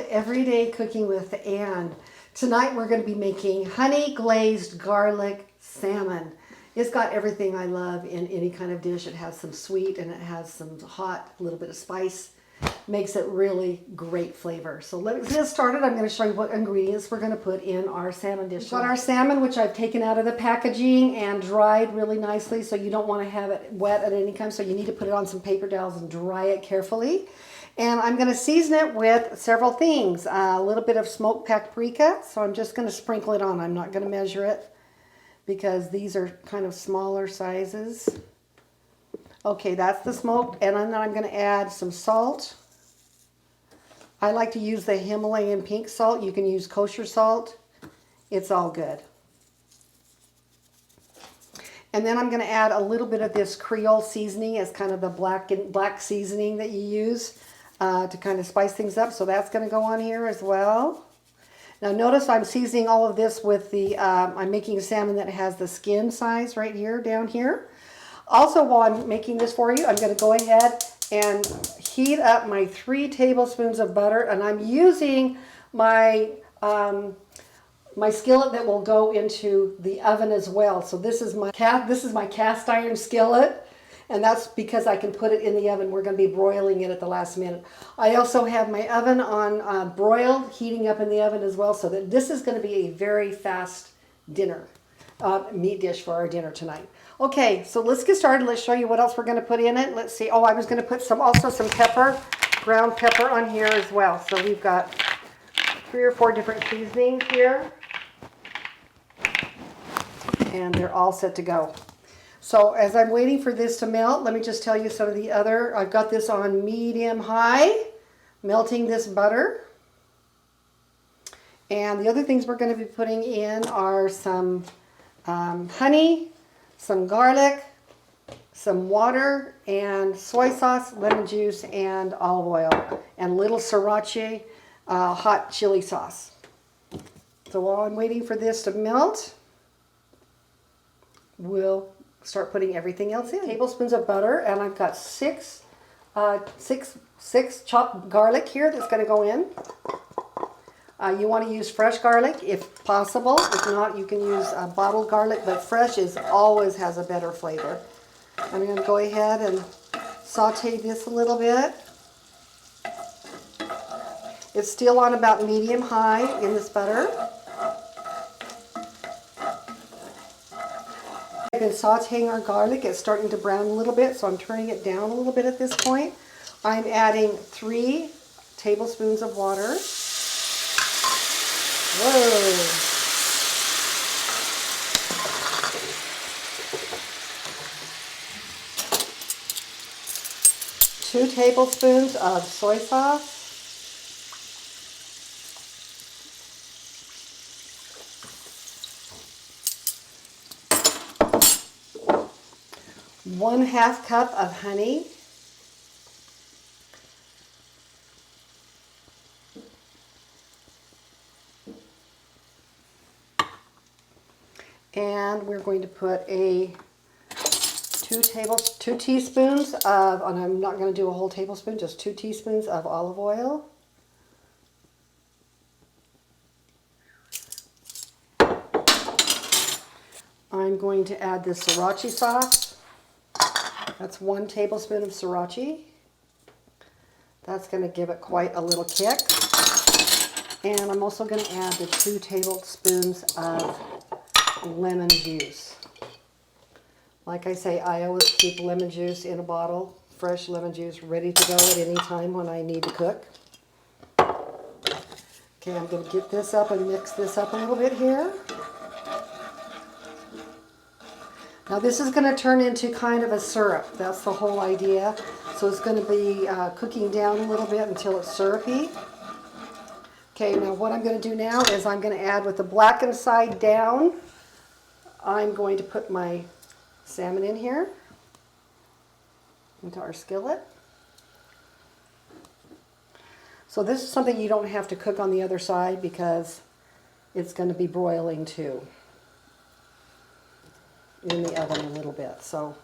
to Everyday Cooking with Ann. Tonight we're going to be making honey glazed garlic salmon. It's got everything I love in any kind of dish. It has some sweet and it has some hot, a little bit of spice. Makes it really great flavor. So let's get started. I'm going to show you what ingredients we're going to put in our salmon dish. We've got our salmon, which I've taken out of the packaging and dried really nicely, so you don't want to have it wet at any time, so you need to put it on some paper towels and dry it carefully. And I'm going to season it with several things. A little bit of smoked paprika, so I'm just going to sprinkle it on. I'm not going to measure it because these are kind of smaller sizes. Okay, that's the smoked, and then I'm going to add some salt. I like to use the Himalayan pink salt. You can use kosher salt. It's all good. And then I'm going to add a little bit of this creole seasoning as kind of the black seasoning that you use to kind of spice things up. So that's going to go on here as well. Now notice I'm seasoning all of this with the, I'm making a salmon that has the skin size right here, down here. Also, while I'm making this for you, I'm going to go ahead and heat up my 3 tablespoons of butter, and I'm using my my skillet that will go into the oven as well. So this is my cast iron skillet, and that's because I can put it in the oven. We're going to be broiling it at the last minute. I also have my oven on broil, heating up in the oven as well, so that this is going to be a very fast dinner, meat dish for our dinner tonight. Okay, so let's get started. Let's show you what else we're going to put in it. Let's see. Oh, I was going to put also some pepper, ground pepper on here as well. So we've got 3 or 4 different seasonings here. And they're all set to go. So as I'm waiting for this to melt, let me just tell you some of the other. I've got this on medium-high, melting this butter. And the other things we're going to be putting in are some honey, some garlic, some water, and soy sauce, lemon juice, and olive oil, and a little sriracha hot chili sauce. So while I'm waiting for this to melt, we'll start putting everything else in. Tablespoons of butter, and I've got six chopped garlic here that's going to go in. You want to use fresh garlic if possible. If not, you can use bottled garlic, but fresh always has a better flavor. I'm going to go ahead and saute this a little bit. It's still on about medium-high in this butter. I've been sauteing our garlic. It's starting to brown a little bit, so I'm turning it down a little bit at this point. I'm adding 3 tablespoons of water. Whoa. 2 tablespoons of soy sauce. 1/2 cup of honey. And we're going to put 2 teaspoons of, and I'm not going to do a whole tablespoon, just 2 teaspoons of olive oil. I'm going to add this sriracha sauce. That's 1 tablespoon of sriracha. That's going to give it quite a little kick. And I'm also going to add the 2 tablespoons of lemon juice. Like I say, I always keep lemon juice in a bottle, fresh lemon juice, ready to go at any time when I need to cook. Okay, I'm going to get this up and mix this up a little bit here. Now this is going to turn into kind of a syrup. That's the whole idea. So it's going to be cooking down a little bit until it's syrupy. Okay, now what I'm going to do now is I'm going to add, with the blackened side down, I'm going to put my salmon in here, into our skillet. So this is something you don't have to cook on the other side because it's going to be broiling too in the oven a little bit. So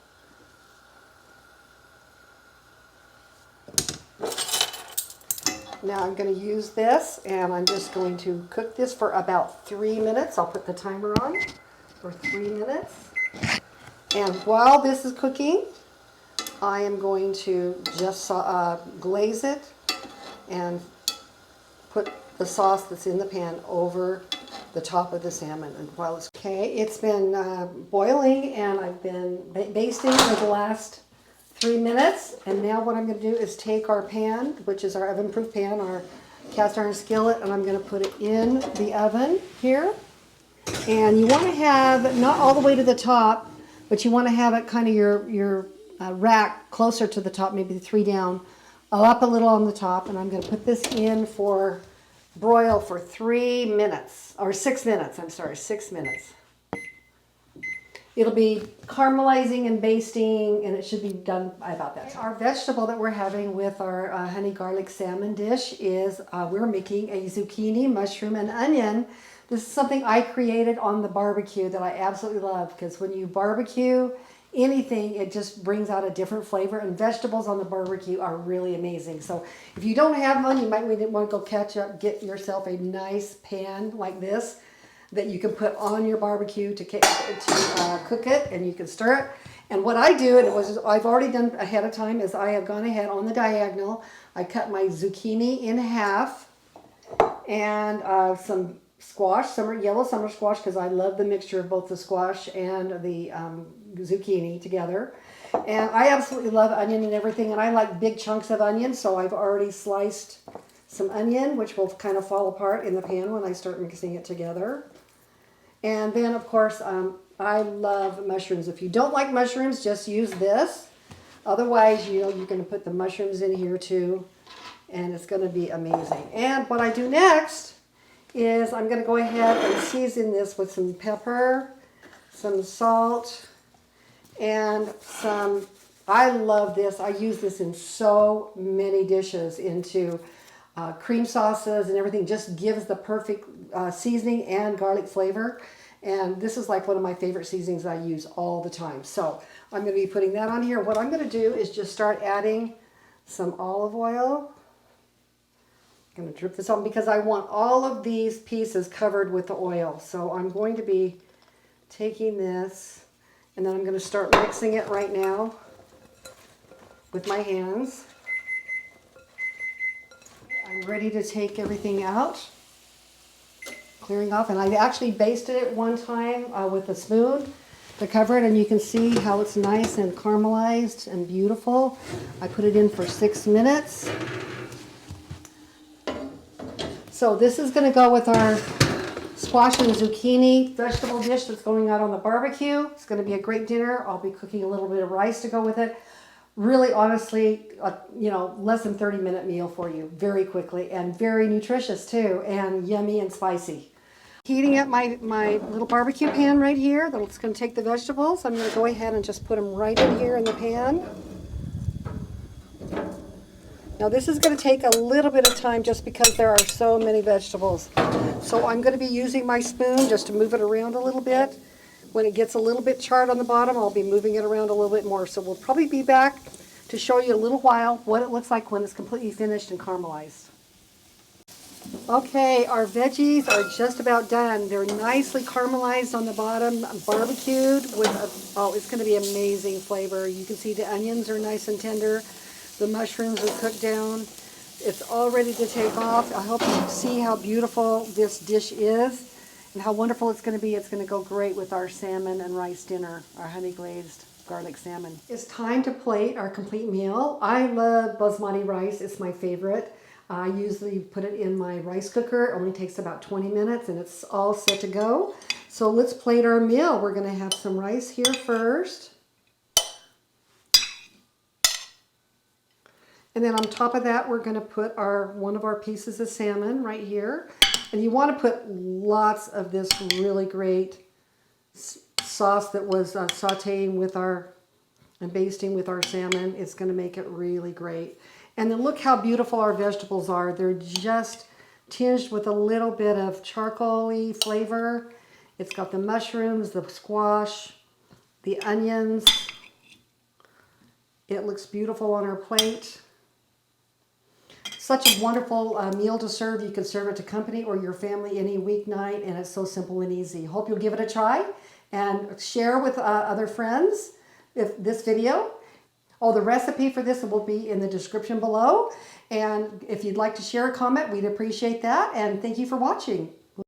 Now I'm going to use this, and I'm just going to cook this for about 3 minutes. I'll put the timer on for 3 minutes. And while this is cooking, I am going to just glaze it and put the sauce that's in the pan over the top of the salmon. And while it's okay, it's been boiling, and I've been basting for the last 3 minutes. And now what I'm going to do is take our pan, which is our oven-proof pan, our cast iron skillet, and I'm going to put it in the oven here. And you want to have not all the way to the top, but you want to have it kind of your rack closer to the top, maybe 3 down, up a little on the top. And I'm going to put this in for broil for 3 minutes, or 6 minutes, I'm sorry, 6 minutes. It'll be caramelizing and basting, and it should be done by about that time. Our vegetable that we're having with our honey garlic salmon dish is we're making a zucchini, mushroom, and onion. This is something I created on the barbecue that I absolutely love, because when you barbecue anything, it just brings out a different flavor, and vegetables on the barbecue are really amazing. So if you don't have one, you might want to go get yourself a nice pan like this that you can put on your barbecue to cook it, and you can stir it. And what I do, and I've already done ahead of time, is I have gone ahead on the diagonal. I cut my zucchini in half, and some squash, yellow summer squash, because I love the mixture of both the squash and the zucchini together. And I absolutely love onion and everything, and I like big chunks of onion, so I've already sliced some onion, which will kind of fall apart in the pan when I start mixing it together. And then, of course, I love mushrooms. If you don't like mushrooms, just use this. Otherwise, you're going to put the mushrooms in here too, and it's going to be amazing. And what I do next is I'm going to go ahead and season this with some pepper, some salt, and I love this. I use this in so many dishes, into cream sauces and everything. Just gives the perfect seasoning and garlic flavor. And this is like one of my favorite seasonings I use all the time. So I'm going to be putting that on here. What I'm going to do is just start adding some olive oil. I'm going to drip this on because I want all of these pieces covered with the oil. So I'm going to be taking this, and then I'm going to start mixing it right now with my hands. I'm ready to take everything out, clearing off, and I actually basted it one time with a spoon to cover it, and you can see how it's nice and caramelized and beautiful. I put it in for 6 minutes. So this is going to go with our squash and zucchini vegetable dish that's going out on the barbecue. It's going to be a great dinner. I'll be cooking a little bit of rice to go with it. Really, honestly, less than 30-minute meal for you very quickly, and very nutritious too, and yummy and spicy. Heating up my little barbecue pan right here. That's going to take the vegetables. I'm going to go ahead and just put them right in here in the pan. Now this is going to take a little bit of time just because there are so many vegetables. So I'm going to be using my spoon just to move it around a little bit. When it gets a little bit charred on the bottom, I'll be moving it around a little bit more. So we'll probably be back to show you a little while what it looks like when it's completely finished and caramelized. Okay, our veggies are just about done. They're nicely caramelized on the bottom, barbecued with it's going to be amazing flavor. You can see the onions are nice and tender. The mushrooms are cooked down. It's all ready to take off. I hope you see how beautiful this dish is and how wonderful it's going to be. It's going to go great with our salmon and rice dinner, our honey glazed garlic salmon. It's time to plate our complete meal. I love basmati rice. It's my favorite. I usually put it in my rice cooker. It only takes about 20 minutes and it's all set to go. So let's plate our meal. We're going to have some rice here first. And then on top of that, we're going to put one of our pieces of salmon right here. And you want to put lots of this really great sauce that was sauteing with and basting with our salmon. It's going to make it really great. And then look how beautiful our vegetables are. They're just tinged with a little bit of charcoal-y flavor. It's got the mushrooms, the squash, the onions. It looks beautiful on our plate. such a wonderful meal to serve. You can serve it to company or your family any weeknight, and it's so simple and easy. Hope you'll give it a try and share with other friends this video. Oh, the recipe for this will be in the description below. And if you'd like to share a comment, we'd appreciate that. And thank you for watching.